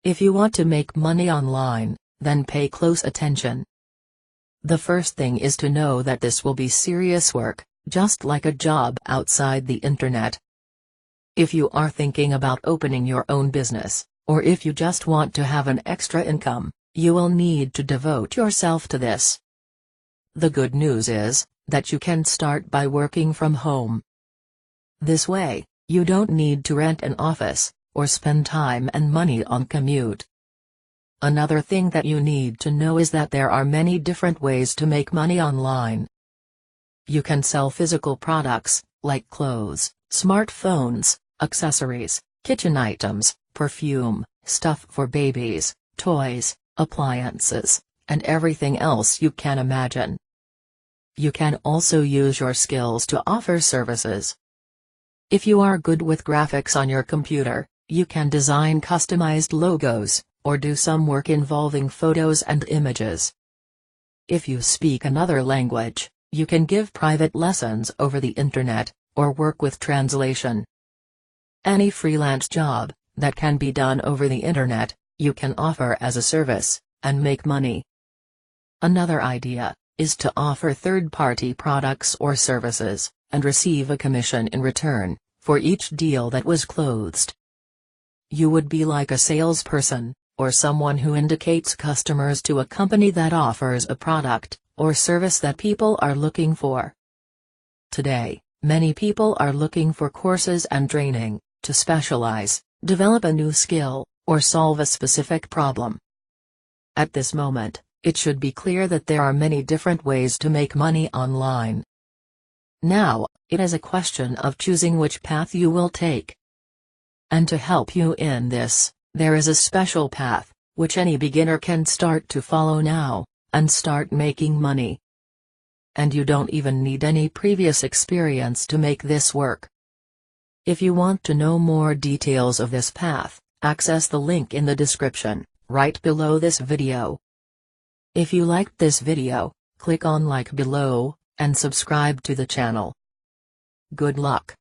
If you want to make money online, then pay close attention. The first thing is to know that this will be serious work, just like a job outside the internet. If you are thinking about opening your own business, or if you just want to have an extra income, you will need to devote yourself to this. The good news is that you can start by working from home. This way, you don't need to rent an office, or spend time and money on commute. Another thing that you need to know is that there are many different ways to make money online. You can sell physical products, like clothes, smartphones, accessories, kitchen items, perfume, stuff for babies, toys, appliances, and everything else you can imagine. You can also use your skills to offer services. If you are good with graphics on your computer, you can design customized logos, or do some work involving photos and images. If you speak another language, you can give private lessons over the internet, or work with translation. Any freelance job that can be done over the internet, you can offer as a service, and make money. Another idea is to offer third-party products or services, and receive a commission in return for each deal that was closed. You would be like a salesperson, or someone who indicates customers to a company that offers a product or service that people are looking for. Today, many people are looking for courses and training to specialize, develop a new skill, or solve a specific problem. At this moment, it should be clear that there are many different ways to make money online. Now, it is a question of choosing which path you will take. And to help you in this, there is a special path, which any beginner can start to follow now, and start making money. And you don't even need any previous experience to make this work. If you want to know more details of this path, access the link in the description, right below this video. If you liked this video, click on like below, and subscribe to the channel. Good luck.